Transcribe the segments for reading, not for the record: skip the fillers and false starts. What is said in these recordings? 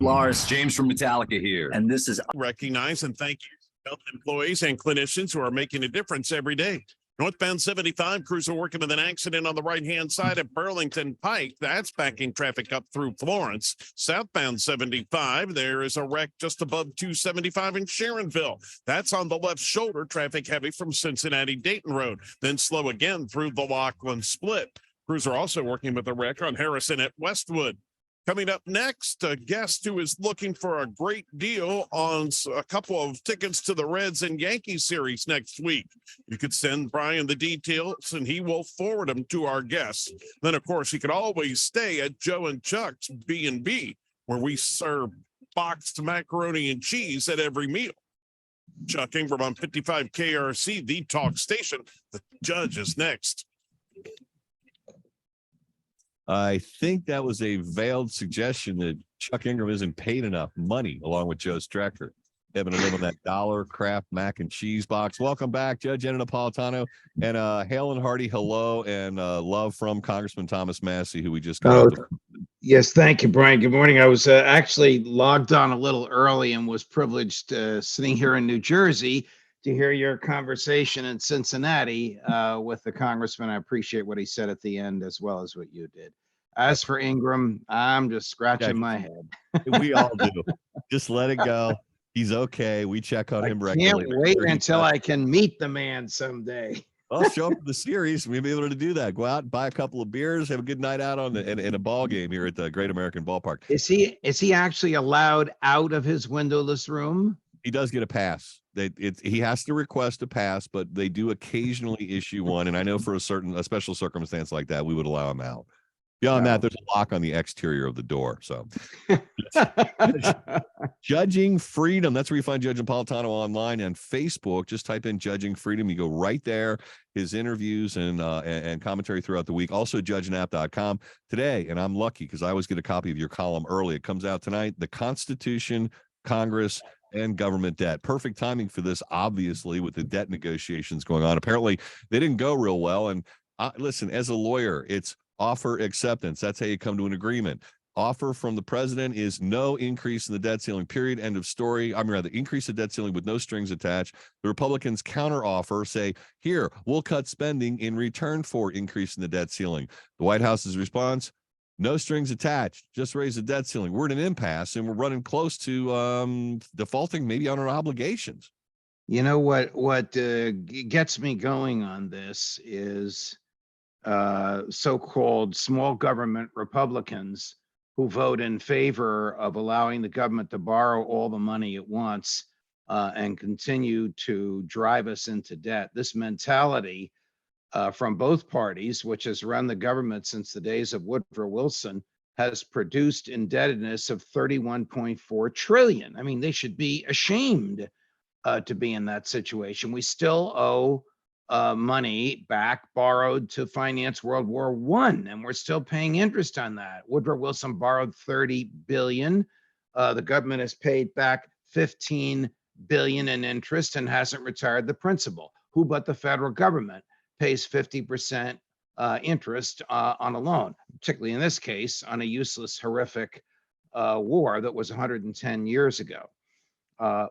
Lars, James from Metallica here. And this is Recognize and thank you, health employees and clinicians who are making a difference every day. Northbound 75 crews are working with an accident on the right-hand side of Burlington Pike. That's backing traffic up through Florence. Southbound 75, there is a wreck just above 275 in Sharonville. That's on the left shoulder, traffic heavy from Cincinnati-Dayton Road. Then slow again through the Laughlin Split. Crews are also working with a wreck on Harrison at Westwood. Coming up next, a guest who is looking for a great deal on a couple of tickets to the Reds and Yankees series next week. You could send Brian the details and he will forward them to our guests. Then, of course, you could always stay at Joe and Chuck's B&B, where we serve boxed macaroni and cheese at every meal. Chuck Ingram on 55 KRC, the talk station. The Judge is next. I think that was a veiled suggestion that Chuck Ingram isn't paid enough money, along with Joe Strecker, having to live on that dollar Kraft mac and cheese box. Welcome back, Judge Anna Napolitano, and hail and hearty hello and love from Congressman Thomas Massey, who we just got. Yes, thank you, Brian. Good morning. I was actually logged on a little early and was privileged sitting here in New Jersey to hear your conversation in Cincinnati with the congressman. I appreciate what he said at the end, as well as what you did. As for Ingram, I'm just scratching my head. We all do. Just let it go. He's okay. We check on him regularly. Can't wait until I can meet the man someday. I'll show up for the series. We'll be able to do that. Go out, buy a couple of beers, have a good night out on in a ball game here at the Great American Ballpark. Is he actually allowed out of his windowless room? He does get a pass. He has to request a pass, but they do occasionally issue one. And I know for a special circumstance like that, we would allow him out. Beyond that, there's a lock on the exterior of the door. So Judging Freedom. That's where you find Judge Napolitano online and Facebook. Just type in Judging Freedom. You go right there. His interviews and commentary throughout the week. Also, judgenap.com today. And I'm lucky because I always get a copy of your column early. It comes out tonight. The Constitution, Congress, and government debt. Perfect timing for this, obviously, with the debt negotiations going on. Apparently, they didn't go real well. And listen, as a lawyer, it's offer acceptance. That's how you come to an agreement. Offer from the president is no increase in the debt ceiling, period. End of story. Rather, increase the debt ceiling with no strings attached. The Republicans counter offer, say, here, we'll cut spending in return for increasing the debt ceiling. The White House's response, no strings attached, just raise the debt ceiling. We're in an impasse and we're running close to defaulting maybe on our obligations. You know what gets me going on this is so-called small government Republicans who vote in favor of allowing the government to borrow all the money it wants and continue to drive us into debt. This mentality from both parties, which has run the government since the days of Woodrow Wilson, has produced indebtedness of $31.4 trillion. I mean, they should be ashamed to be in that situation. We still owe money back borrowed to finance World War I, and we're still paying interest on that. Woodrow Wilson borrowed $30 billion. The government has paid back $15 billion in interest and hasn't retired the principal. Who but the federal government pays 50% interest on a loan, particularly in this case on a useless, horrific war that was 110 years ago.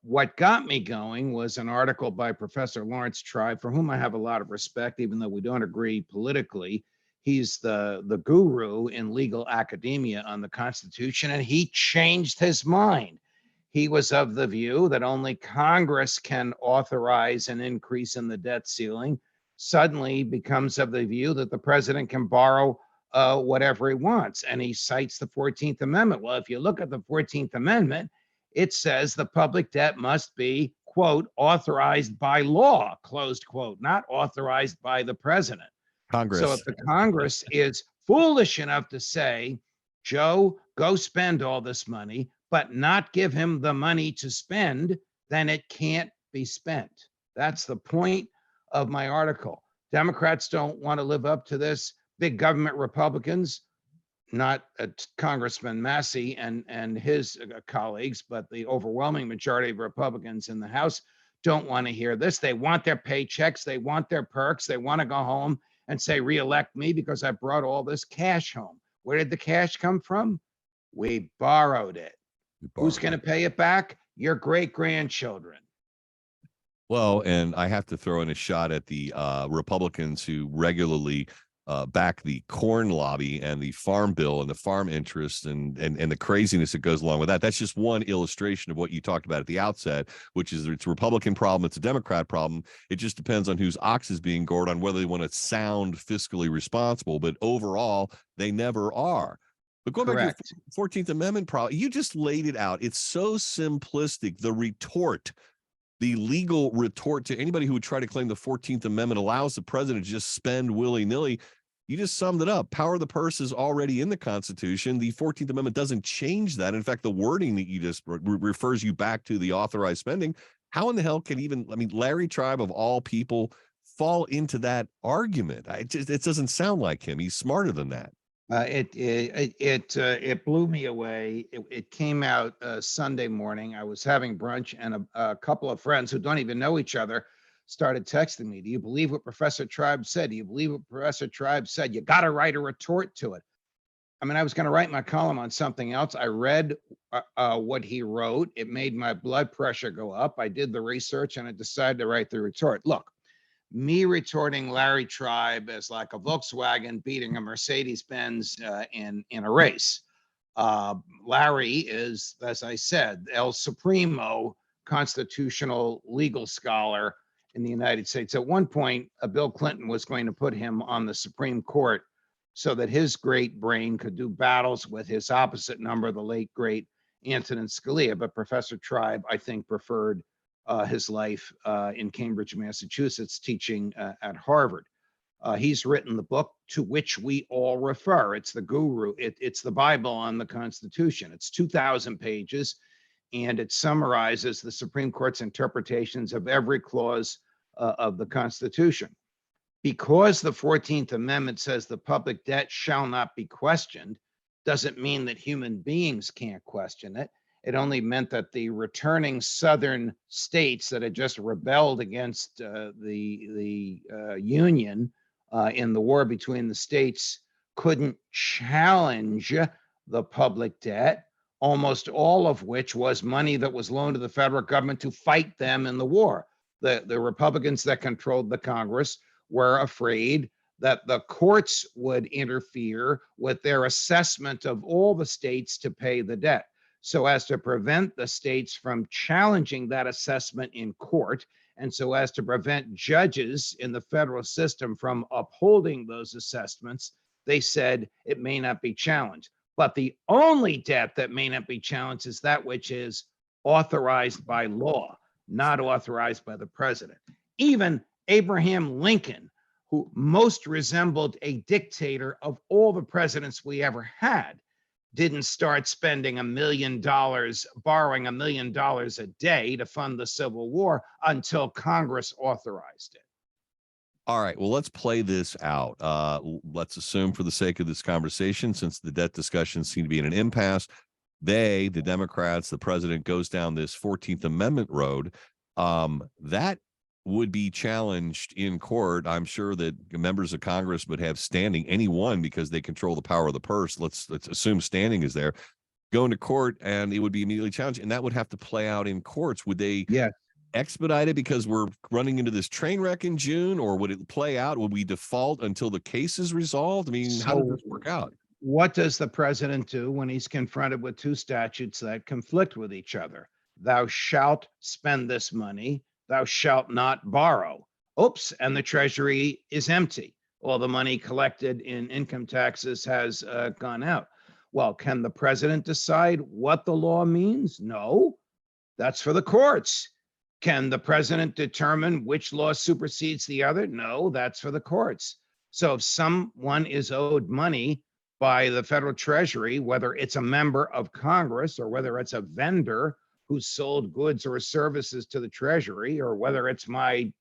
What got me going was an article by Professor Lawrence Tribe, for whom I have a lot of respect, even though we don't agree politically. He's the guru in legal academia on the Constitution, and he changed his mind. He was of the view that only Congress can authorize an increase in the debt ceiling. Suddenly becomes of the view that the president can borrow whatever he wants. And he cites the 14th Amendment. Well, if you look at the 14th Amendment, it says the public debt must be, quote, authorized by law, closed quote, not authorized by the president. Congress. So if the Congress is foolish enough to say, Joe, go spend all this money, but not give him the money to spend, then it can't be spent. That's the point of my article. Democrats don't want to live up to this. Big government Republicans, not Congressman Massey and his colleagues, but the overwhelming majority of Republicans in the House don't want to hear this. They want their paychecks. They want their perks. They want to go home and say, reelect me because I brought all this cash home. Where did the cash come from? We borrowed it. Who's Borrowed going to it. pay it back? Your great-grandchildren. Well, and I have to throw in a shot at the Republicans who regularly back the corn lobby and the farm bill and the farm interest and the craziness that goes along with that. That's just one illustration of what you talked about at the outset, which is it's a Republican problem, it's a Democrat problem. It just depends on whose ox is being gored on whether they want to sound fiscally responsible, but overall, they never are. But going back to the 14th Amendment problem, you just laid it out. It's so simplistic. The retort, the legal retort to anybody who would try to claim the 14th Amendment allows the president to just spend willy-nilly. You just summed it up. Power of the purse is already in the Constitution. The 14th Amendment doesn't change that. In fact, the wording that you just refers you back to the authorized spending. How in the hell can Larry Tribe of all people fall into that argument? It doesn't sound like him. He's smarter than that. It blew me away. It came out Sunday morning. I was having brunch, and a couple of friends who don't even know each other started texting me. Do you believe what Professor Tribe said? Do you believe what Professor Tribe said? You got to write a retort to it. I mean, I was going to write my column on something else. I read what he wrote. It made my blood pressure go up. I did the research, and I decided to write the retort. Look, me retorting Larry Tribe as like a Volkswagen beating a Mercedes-Benz in a race. Larry is, as I said, El Supremo constitutional legal scholar in the United States. At one point, Bill Clinton was going to put him on the Supreme Court so that his great brain could do battles with his opposite number, the late, great Antonin Scalia. But Professor Tribe, I think, preferred his life in Cambridge, Massachusetts, teaching at Harvard. He's written the book to which we all refer. It's the guru. It's the Bible on the Constitution. It's 2,000 pages, and it summarizes the Supreme Court's interpretations of every clause of the Constitution. Because the 14th Amendment says the public debt shall not be questioned, doesn't mean that human beings can't question it. It only meant that the returning southern states that had just rebelled against the Union in the war between the states couldn't challenge the public debt, almost all of which was money that was loaned to the federal government to fight them in the war. The Republicans that controlled the Congress were afraid that the courts would interfere with their assessment of all the states to pay the debt, so as to prevent the states from challenging that assessment in court, and so as to prevent judges in the federal system from upholding those assessments. They said it may not be challenged. But the only debt that may not be challenged is that which is authorized by law, not authorized by the president. Even Abraham Lincoln, who most resembled a dictator of all the presidents we ever had, didn't start spending $1 million, borrowing $1 million a day to fund the Civil War until Congress authorized it. All right, well, let's play this out. Let's assume for the sake of this conversation, since the debt discussions seem to be in an impasse, the Democrats, the president goes down this 14th Amendment road. That would be challenged in court. I'm sure that members of Congress would have standing, anyone, because they control the power of the purse. Let's assume standing is there, go into court, and it would be immediately challenged, and that would have to play out in courts. Would they expedite it because we're running into this train wreck in June, or would it play out? Would we default until the case is resolved? I mean, how does this work out? What does the president do when he's confronted with two statutes that conflict with each other? Thou shalt spend this money, thou shalt not borrow. Oops, and the treasury is empty. All the money collected in income taxes has gone out. Well, can the president decide what the law means? No, that's for the courts. Can the president determine which law supersedes the other? No, that's for the courts. So if someone is owed money by the federal treasury, whether it's a member of Congress or whether it's a vendor who sold goods or services to the treasury, or whether it's my,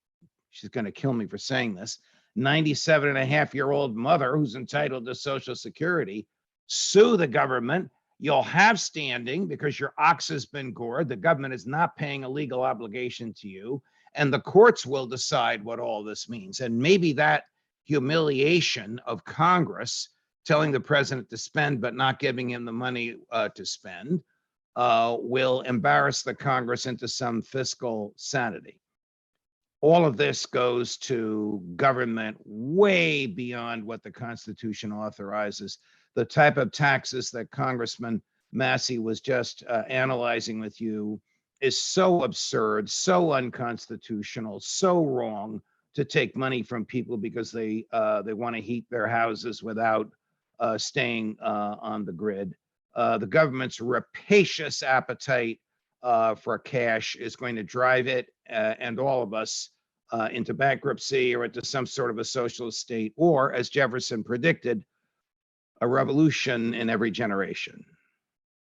she's going to kill me for saying this, 97-and-a-half-year-old mother who's entitled to Social Security, sue the government. You'll have standing because your ox has been gored. The government is not paying a legal obligation to you, and the courts will decide what all this means. And maybe that humiliation of Congress telling the president to spend, but not giving him the money to spend, will embarrass the Congress into some fiscal sanity. All of this goes to government way beyond what the Constitution authorizes. The type of taxes that Congressman Massey was just analyzing with you is so absurd, so unconstitutional, so wrong, to take money from people because they want to heat their houses without staying on the grid. The government's rapacious appetite for cash is going to drive it and all of us into bankruptcy or into some sort of a socialist state, or, as Jefferson predicted, a revolution in every generation.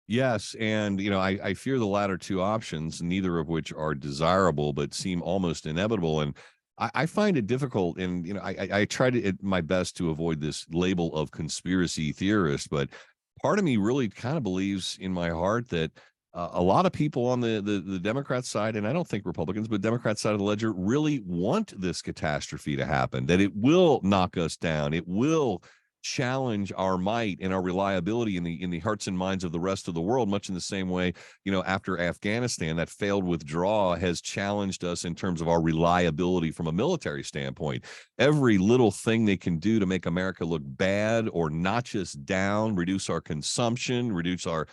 Yes, and I fear the latter two options, neither of which are desirable, but seem almost inevitable. And I find it difficult, and I try to my best to avoid this label of conspiracy theorist, but part of me really kind of believes in my heart that a lot of people on the Democrat side, and I don't think Republicans, but Democrat side of the ledger, really want this catastrophe to happen, that it will knock us down. It will challenge our might and our reliability in the hearts and minds of the rest of the world, much in the same way, after Afghanistan, that failed withdrawal has challenged us in terms of our reliability from a military standpoint. Every little thing they can do to make America look bad or notch us down, reduce our consumption, reduce our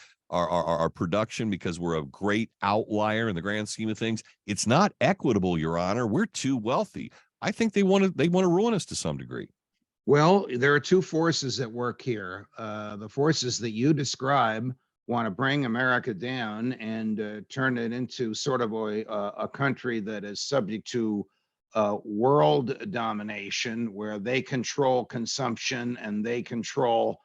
production because we're a great outlier in the grand scheme of things. It's not equitable, Your Honor. We're too wealthy. I think they want to ruin us to some degree. Well, there are two forces at work here. The forces that you describe want to bring America down and turn it into sort of a country that is subject to world domination, where they control consumption and they control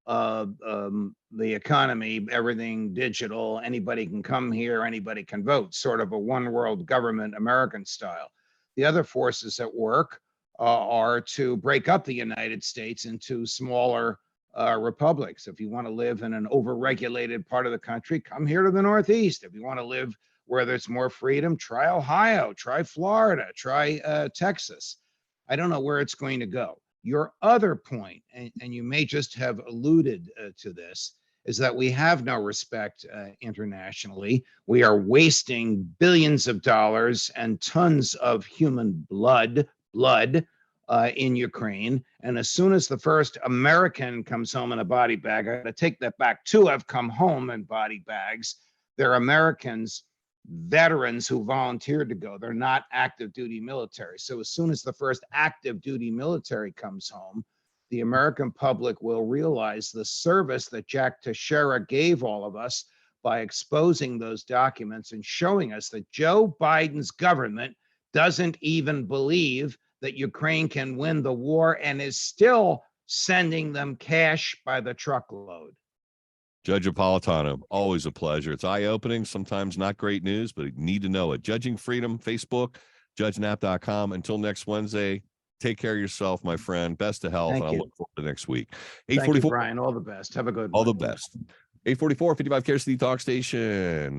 the economy, everything digital. Anybody can come here, anybody can vote, sort of a one world government, American style. The other forces at work are to break up the United States into smaller republics. If you want to live in an overregulated part of the country, come here to the Northeast. If you want to live where there's more freedom, try Ohio, try Florida, try Texas. I don't know where it's going to go. Your other point, and you may just have alluded to this, is that we have no respect internationally. We are wasting billions of dollars and tons of human blood in Ukraine. And as soon as the first American comes home in a body bag, I gotta take that back. Two have come home in body bags. They're Americans, veterans who volunteered to go. They're not active duty military. So as soon as the first active duty military comes home, the American public will realize the service that Jack Teixeira gave all of us by exposing those documents and showing us that Joe Biden's government doesn't even believe that Ukraine can win the war and is still sending them cash by the truckload. Judge Napolitano, always a pleasure. It's eye-opening, sometimes not great news, but you need to know it. Judging Freedom, Facebook, judgenap.com. Until next Wednesday, take care of yourself, my friend. Best of health, and I look forward to next week. Thank you, Brian. All the best. Have a good one. All the best. 844, 55 KRCD Talk Station.